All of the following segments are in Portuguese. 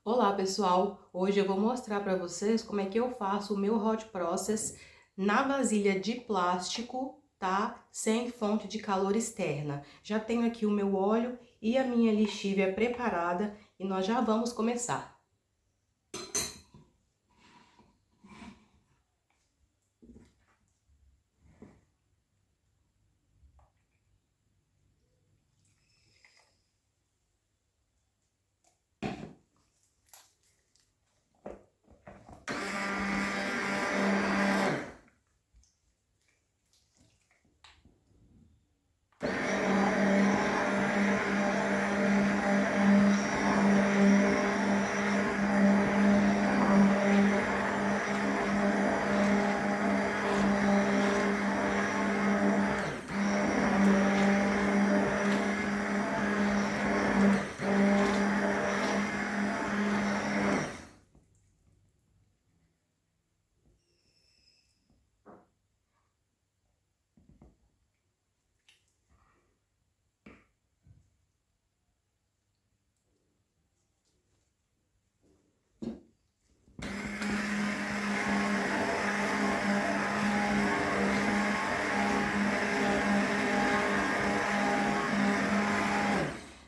Olá pessoal, hoje eu vou mostrar para vocês como é que eu faço o meu hot process na vasilha de plástico, tá? Sem fonte de calor externa. Já tenho aqui o meu óleo e a minha lixívia preparada e nós já vamos começar.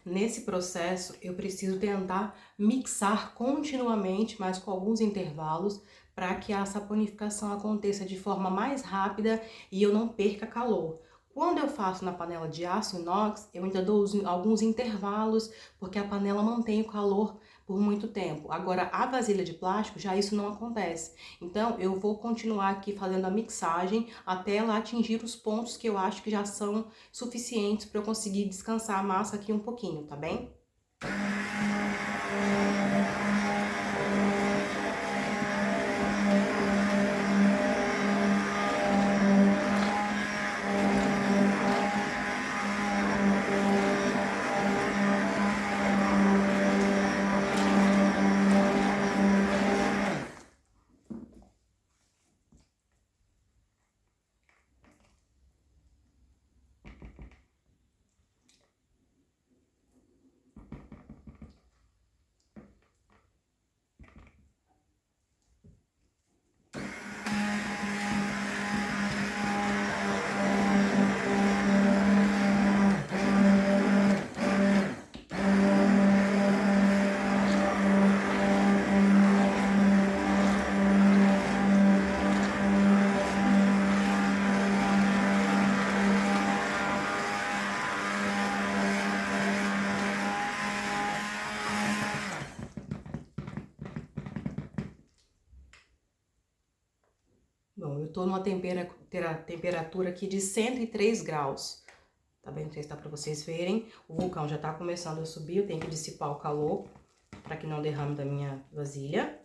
Nesse processo, eu preciso tentar mixar continuamente, mas com alguns intervalos, para que a saponificação aconteça de forma mais rápida e eu não perca calor. Quando eu faço na panela de aço inox, eu ainda dou alguns intervalos, porque a panela mantém o calor por muito tempo. Agora, a vasilha de plástico, já isso não acontece. Então, eu vou continuar aqui fazendo a mixagem até ela atingir os pontos que eu acho que já são suficientes para eu conseguir descansar a massa aqui um pouquinho, tá bem? Bom, eu tô numa temperatura aqui de 103 graus, tá bem? Não sei se dá pra vocês verem. O vulcão já tá começando a subir, eu tenho que dissipar o calor para que não derrame da minha vasilha.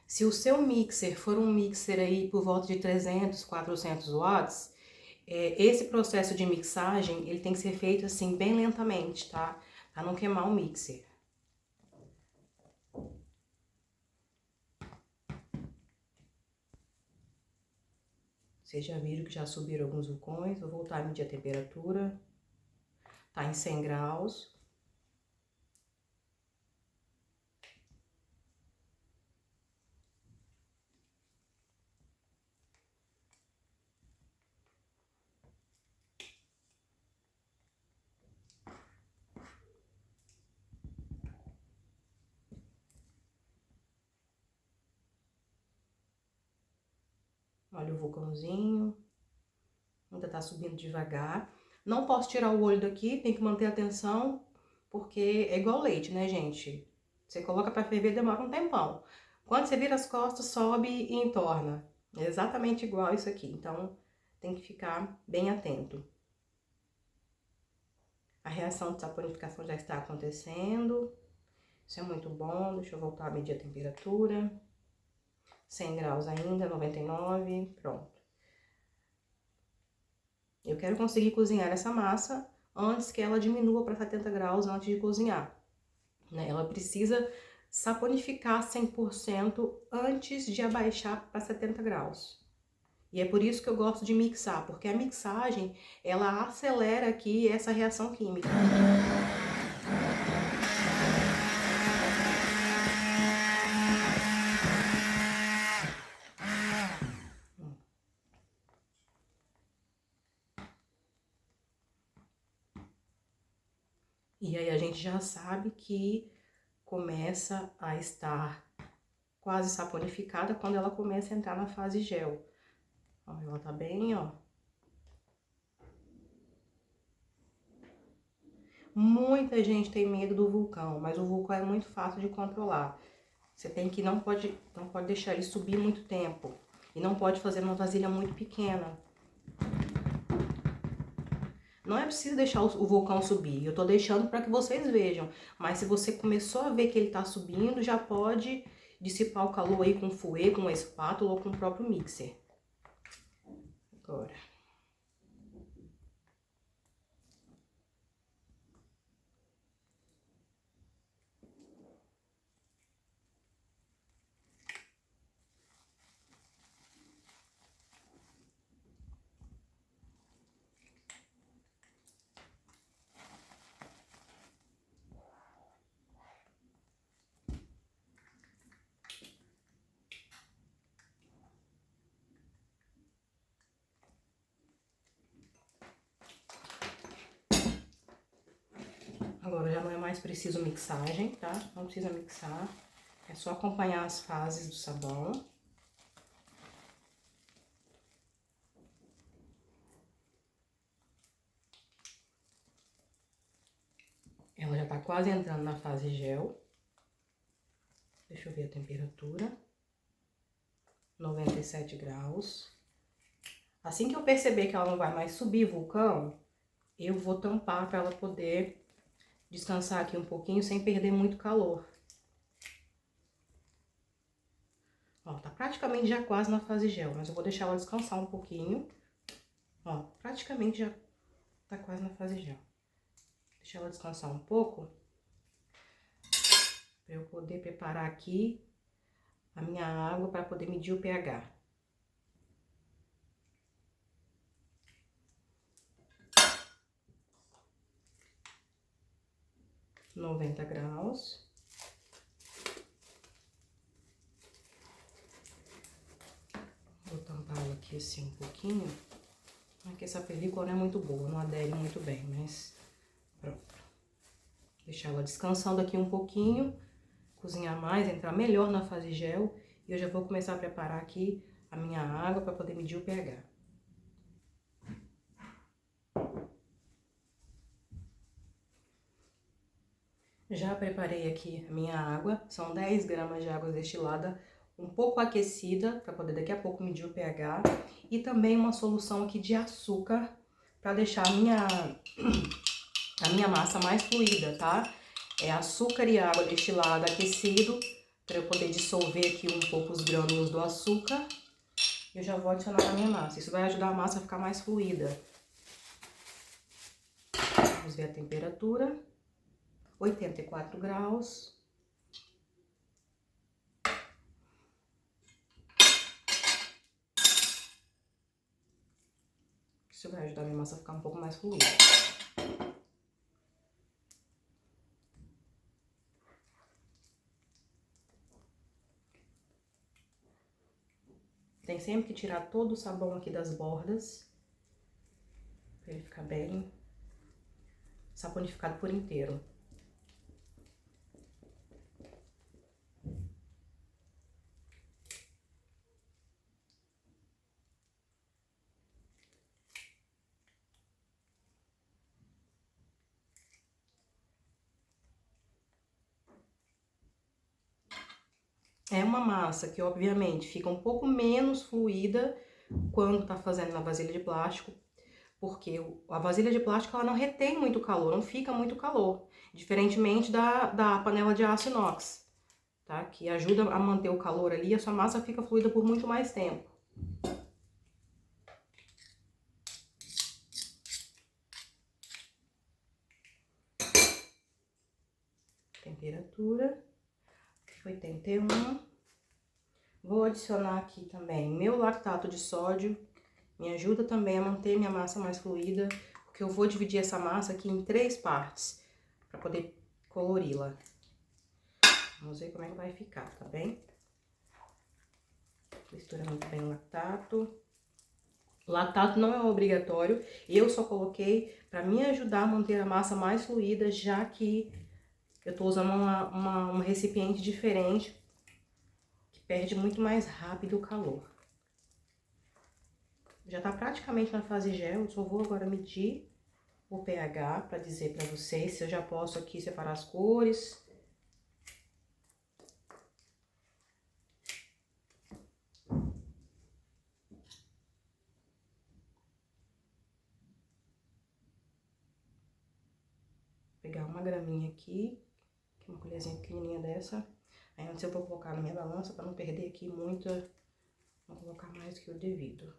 Se o seu mixer for um mixer aí por volta de 300, 400 watts, esse processo de mixagem, ele tem que ser feito assim, bem lentamente, tá? Pra não queimar o mixer. Vocês já viram que já subiram alguns vulcões, vou voltar a medir a temperatura. Tá em 100 graus. Olha o vulcãozinho. Ainda tá subindo devagar. Não posso tirar o olho daqui, tem que manter a atenção, porque é igual leite, né, gente? Você coloca pra ferver, demora um tempão. Quando você vira as costas, sobe e entorna. É exatamente igual isso aqui, então tem que ficar bem atento. A reação de saponificação já está acontecendo. Isso é muito bom. Deixa eu voltar a medir a temperatura. 100 graus ainda, 99, pronto. Eu quero conseguir cozinhar essa massa antes que ela diminua para 70 graus antes de cozinhar, né? Ela precisa saponificar 100% antes de abaixar para 70 graus. E é por isso que eu gosto de mixar, porque a mixagem, ela acelera aqui essa reação química. E aí a gente já sabe que começa a estar quase saponificada quando ela começa a entrar na fase gel. Ó, ela tá bem, ó. Muita gente tem medo do vulcão, mas o vulcão é muito fácil de controlar. Você tem que não pode deixar ele subir muito tempo. E não pode fazer uma vasilha muito pequena. Não é preciso deixar o vulcão subir, eu tô deixando para que vocês vejam. Mas se você começou a ver que ele tá subindo, já pode dissipar o calor aí com fouet, com uma espátula ou com o próprio mixer. Agora. Agora já não é mais preciso mixagem, tá? Não precisa mixar. É só acompanhar as fases do sabão. Ela já tá quase entrando na fase gel. Deixa eu ver a temperatura. 97 graus. Assim que eu perceber que ela não vai mais subir vulcão, eu vou tampar para ela poder descansar aqui um pouquinho sem perder muito calor. Ó, tá praticamente já quase na fase gel, mas eu vou deixar ela descansar um pouquinho. Ó, praticamente já tá quase na fase gel. Deixar ela descansar um pouco, para eu poder preparar aqui a minha água para poder medir o pH. (90 graus). Vou tampar ela aqui assim um pouquinho. Aqui essa película não é muito boa, não adere muito bem, mas pronto. Deixar ela descansando aqui um pouquinho, cozinhar mais, entrar melhor na fase gel. E eu já vou começar a preparar aqui a minha água para poder medir o pH. Já preparei aqui a minha água, são 10 gramas de água destilada, um pouco aquecida, para poder daqui a pouco medir o pH. E também uma solução aqui de açúcar, para deixar a minha massa mais fluida, tá? É açúcar e água destilada aquecido, para eu poder dissolver aqui um pouco os grânulos do açúcar. Eu já vou adicionar na minha massa, isso vai ajudar a massa a ficar mais fluida. Vamos ver a temperatura. 84 graus. Isso vai ajudar a minha massa a ficar um pouco mais fluida. Tem sempre que tirar todo o sabão aqui das bordas, para ele ficar bem saponificado por inteiro. É uma massa que, obviamente, fica um pouco menos fluida quando tá fazendo na vasilha de plástico, porque a vasilha de plástico ela não retém muito calor, não fica muito calor, diferentemente da panela de aço inox, tá? Que ajuda a manter o calor ali e a sua massa fica fluida por muito mais tempo. temperatura, 81. Vou adicionar aqui também meu lactato de sódio, me ajuda também a manter minha massa mais fluida, porque eu vou dividir essa massa aqui em 3 partes, para poder colori-la. Vamos ver como é que vai ficar, tá bem? Mistura muito bem o lactato. O lactato não é obrigatório, eu só coloquei para me ajudar a manter a massa mais fluida, já que eu tô usando um recipiente diferente, que perde muito mais rápido o calor. Já tá praticamente na fase gel, eu só vou agora medir o pH para dizer para vocês se eu já posso aqui separar as cores. Pegar uma graminha aqui, uma colherzinha pequenininha dessa. Aí antes eu vou colocar na minha balança para não perder aqui muita, vou colocar mais do que o devido.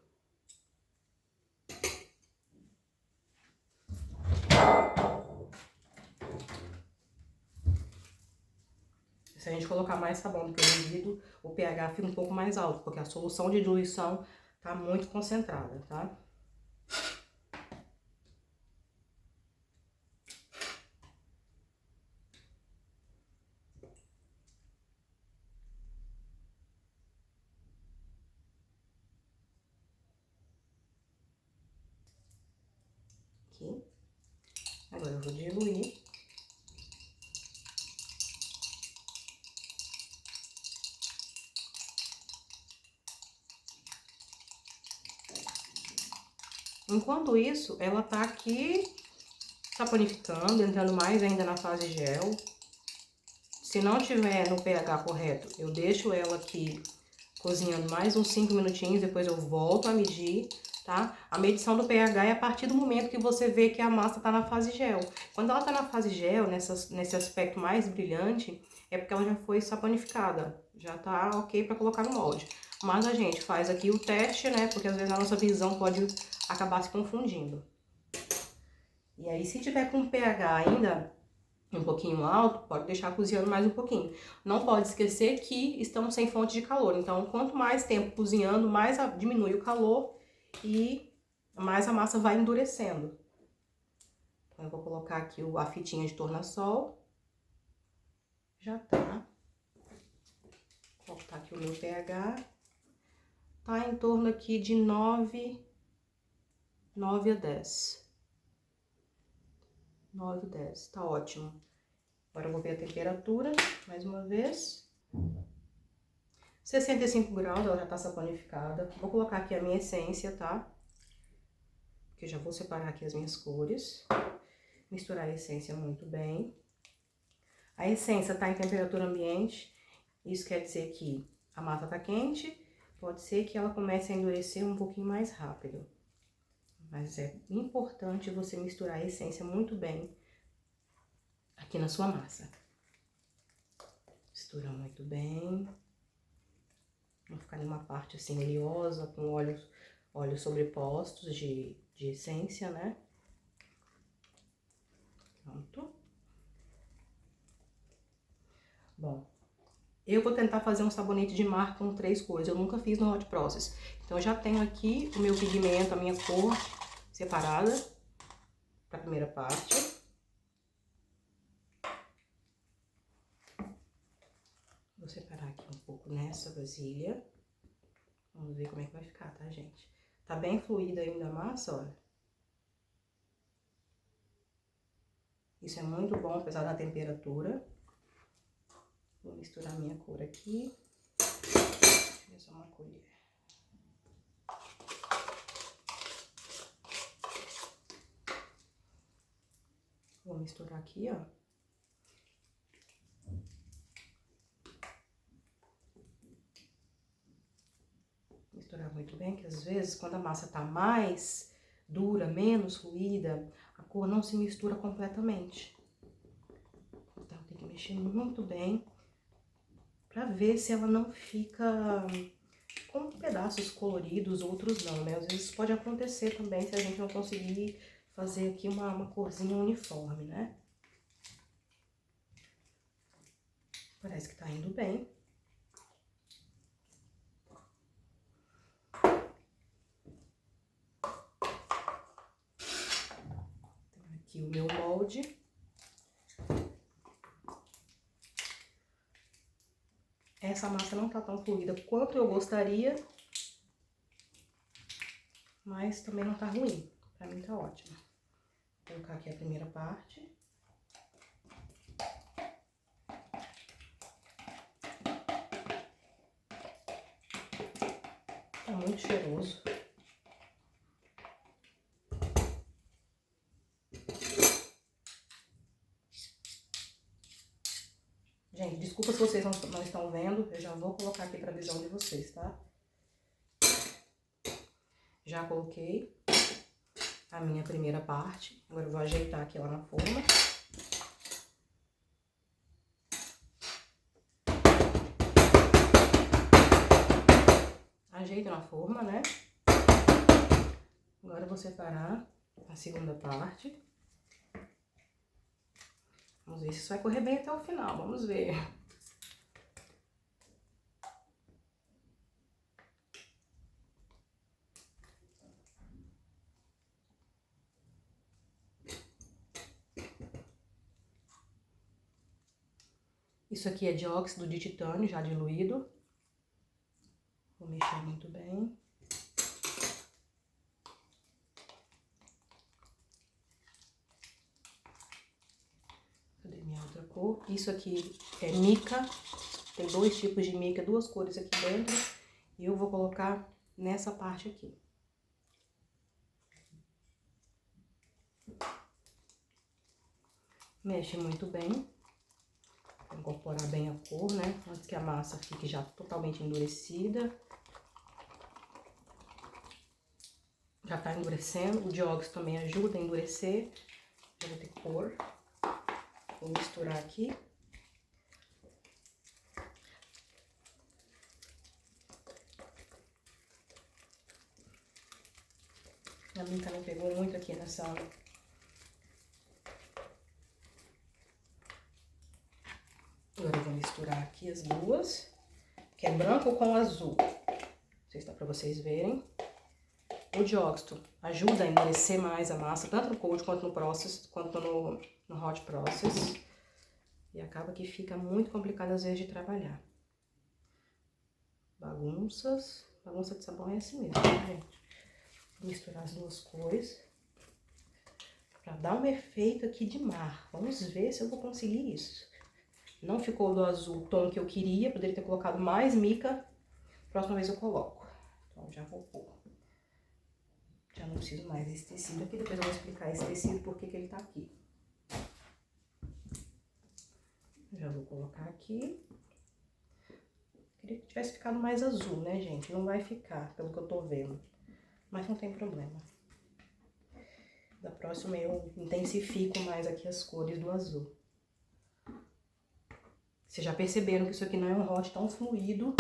Se a gente colocar mais sabão do que o devido, o pH fica um pouco mais alto, porque a solução de diluição tá muito concentrada, tá? Aqui. Agora eu vou diluir. Enquanto isso, ela tá aqui saponificando, entrando mais ainda na fase gel. Se não tiver no pH correto, eu deixo ela aqui cozinhando mais uns 5 minutinhos, depois eu volto a medir, tá? A medição do pH é a partir do momento que você vê que a massa tá na fase gel. Quando ela tá na fase gel, nesse aspecto mais brilhante, é porque ela já foi saponificada, já tá ok para colocar no molde. Mas a gente faz aqui o teste, né? Porque às vezes a nossa visão pode acabar se confundindo. E aí, se tiver com pH ainda um pouquinho alto, pode deixar cozinhando mais um pouquinho. Não pode esquecer que estamos sem fonte de calor, então quanto mais tempo cozinhando, mais diminui o calor e mais a massa vai endurecendo. Então eu vou colocar aqui a fitinha de tornassol. Já tá. Vou colocar aqui o meu pH. Tá em torno aqui de 9 a 10. 9, 10, tá ótimo. Agora eu vou ver a temperatura, mais uma vez. 65 graus, ela já tá saponificada. Vou colocar aqui a minha essência, tá? Porque eu já vou separar aqui as minhas cores. Misturar a essência muito bem. A essência tá em temperatura ambiente. Isso quer dizer que a massa tá quente. Pode ser que ela comece a endurecer um pouquinho mais rápido. Mas é importante você misturar a essência muito bem aqui na sua massa. Mistura muito bem. Não ficar nenhuma parte assim oleosa, com óleos sobrepostos de essência, né? Pronto. Bom, eu vou tentar fazer um sabonete de mar com 3 cores. Eu nunca fiz no Hot Process. Então, eu já tenho aqui o meu pigmento, a minha cor separada para a primeira parte. Vou separar aqui um pouco nessa vasilha. Vamos ver como é que vai ficar, tá, gente? Tá bem fluida ainda a massa, olha. Isso é muito bom, apesar da temperatura. Vou misturar minha cor aqui. Deixa eu só uma colher. Vou misturar aqui, ó. Misturar muito bem, que às vezes quando a massa tá mais dura, menos fluida, a cor não se mistura completamente. Então tem que mexer muito bem pra ver se ela não fica com pedaços coloridos, outros não, né? Às vezes pode acontecer também se a gente não conseguir fazer aqui uma corzinha uniforme, né? Parece que tá indo bem. Tem aqui o meu molde. Essa massa não tá tão fluida quanto eu gostaria, mas também não tá ruim. Pra mim tá ótimo. Vou colocar aqui a primeira parte. Tá muito cheiroso. Gente, desculpa se vocês não estão vendo, eu já vou colocar aqui pra visão de vocês, tá? Já coloquei a minha primeira parte, agora eu vou ajeitar aqui ela na forma. Ajeito na forma, né? Agora eu vou separar a segunda parte. Vamos ver se isso vai correr bem até o final, vamos ver. Isso aqui é dióxido de titânio, já diluído. Vou mexer muito bem. Cadê minha outra cor? Isso aqui é mica. Tem 2 tipos de mica, 2 cores aqui dentro. E eu vou colocar nessa parte aqui. Mexe muito bem. Vou incorporar bem a cor, né? Antes que a massa fique já totalmente endurecida. Já tá endurecendo. O dióxido também ajuda a endurecer. Já vou ter cor. Vou misturar aqui. A mica não pegou muito aqui nessa... Agora eu vou misturar aqui as duas, que é branco com azul. Não sei se dá pra vocês verem. O dióxido ajuda a endurecer mais a massa, tanto no cold quanto no process, quanto no hot process. E acaba que fica muito complicado às vezes de trabalhar. Bagunças. Bagunça de sabão é assim mesmo, tá, gente? Vou misturar as duas cores. Pra dar um efeito aqui de mar. Vamos ver se eu vou conseguir isso. Não ficou do azul o tom que eu queria, poderia ter colocado mais mica. Próxima vez eu coloco. Então, já vou pôr. Já não preciso mais desse tecido aqui, depois eu vou explicar esse tecido, por que ele tá aqui. Já vou colocar aqui. Queria que tivesse ficado mais azul, né, gente? Não vai ficar, pelo que eu tô vendo. Mas não tem problema. Da próxima eu intensifico mais aqui as cores do azul. Vocês já perceberam que isso aqui não é um hot tão fluido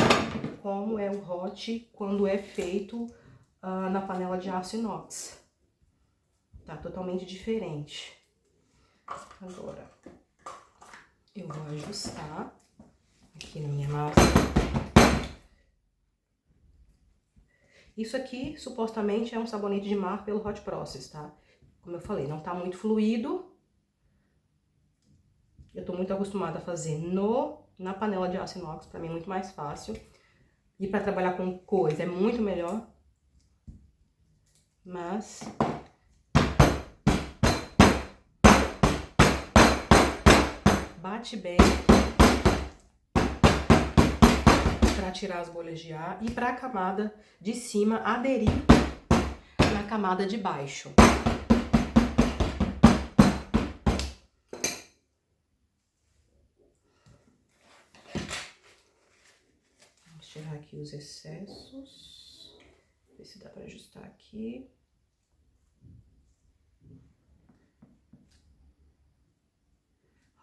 como é o hot quando é feito na panela de aço inox. Tá totalmente diferente. Agora, eu vou ajustar aqui na minha massa. Isso aqui, supostamente, é um sabonete de mar pelo hot process, tá? Como eu falei, não tá muito fluido. Eu tô muito acostumada a fazer na panela de aço inox, pra mim é muito mais fácil. E pra trabalhar com cores é muito melhor. Mas... bate bem para tirar as bolhas de ar e para a camada de cima aderir na camada de baixo. Vamos tirar aqui os excessos. Ver se dá para ajustar aqui.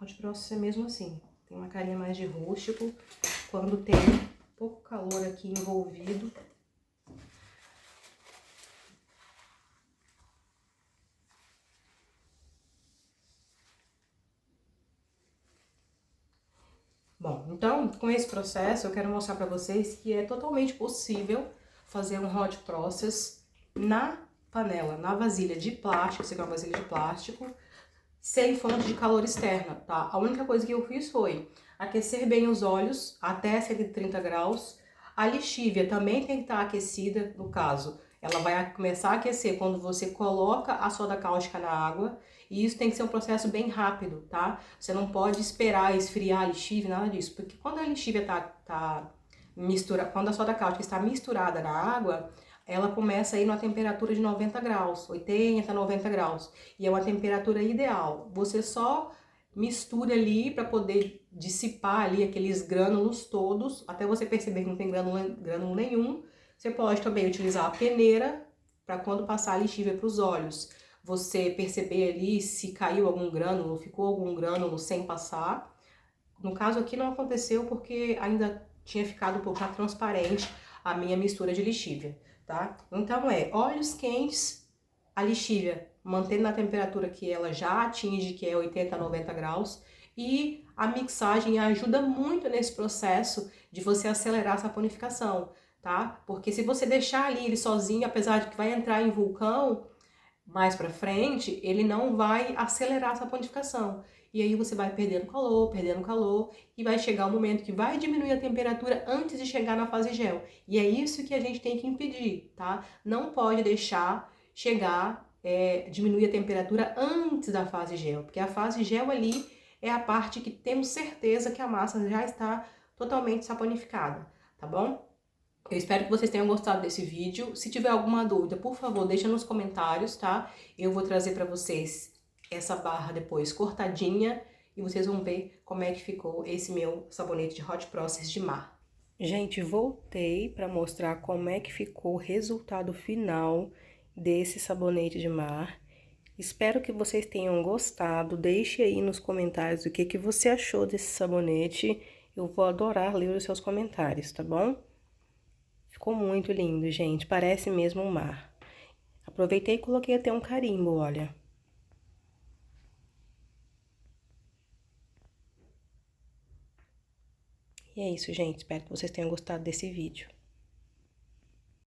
Hot process é mesmo assim, tem uma carinha mais de rústico, quando tem pouco calor aqui envolvido. Bom, então, com esse processo, eu quero mostrar para vocês que é totalmente possível fazer um hot process na panela, na vasilha de plástico, você quer uma vasilha de plástico, sem fonte de calor externa, tá? A única coisa que eu fiz foi aquecer bem os óleos até 130 graus. A lixívia também tem que estar aquecida, no caso, ela vai começar a aquecer quando você coloca a soda cáustica na água. E isso tem que ser um processo bem rápido, tá? Você não pode esperar esfriar a lixívia, nada disso. Porque quando a lixívia quando a soda cáustica está misturada na água, ela começa a ir numa temperatura de 90 graus, 80, 90 graus. E é uma temperatura ideal. Você só mistura ali para poder dissipar ali aqueles grânulos todos, até você perceber que não tem grânulo nenhum. Você pode também utilizar a peneira para quando passar a lixívia para os olhos. Você perceber ali se caiu algum grânulo, ficou algum grânulo sem passar. No caso aqui não aconteceu porque ainda tinha ficado um pouco já transparente a minha mistura de lixívia, tá? Então óleos quentes, a lixívia mantendo na temperatura que ela já atinge, que é 80 a 90 graus, e a mixagem ajuda muito nesse processo de você acelerar a saponificação, tá? Porque se você deixar ali ele sozinho, apesar de que vai entrar em vulcão, mais para frente, ele não vai acelerar essa saponificação. E aí você vai perdendo calor, e vai chegar um momento que vai diminuir a temperatura antes de chegar na fase gel. E é isso que a gente tem que impedir, tá? Não pode deixar diminuir a temperatura antes da fase gel, porque a fase gel ali é a parte que temos certeza que a massa já está totalmente saponificada, tá bom? Eu espero que vocês tenham gostado desse vídeo. Se tiver alguma dúvida, por favor, deixa nos comentários, tá? Eu vou trazer para vocês essa barra depois cortadinha e vocês vão ver como é que ficou esse meu sabonete de Hot Process de mar. Gente, voltei para mostrar como é que ficou o resultado final desse sabonete de mar. Espero que vocês tenham gostado. Deixe aí nos comentários o que você achou desse sabonete. Eu vou adorar ler os seus comentários, tá bom? Ficou muito lindo, gente. Parece mesmo um mar. Aproveitei e coloquei até um carimbo, olha. E é isso, gente. Espero que vocês tenham gostado desse vídeo.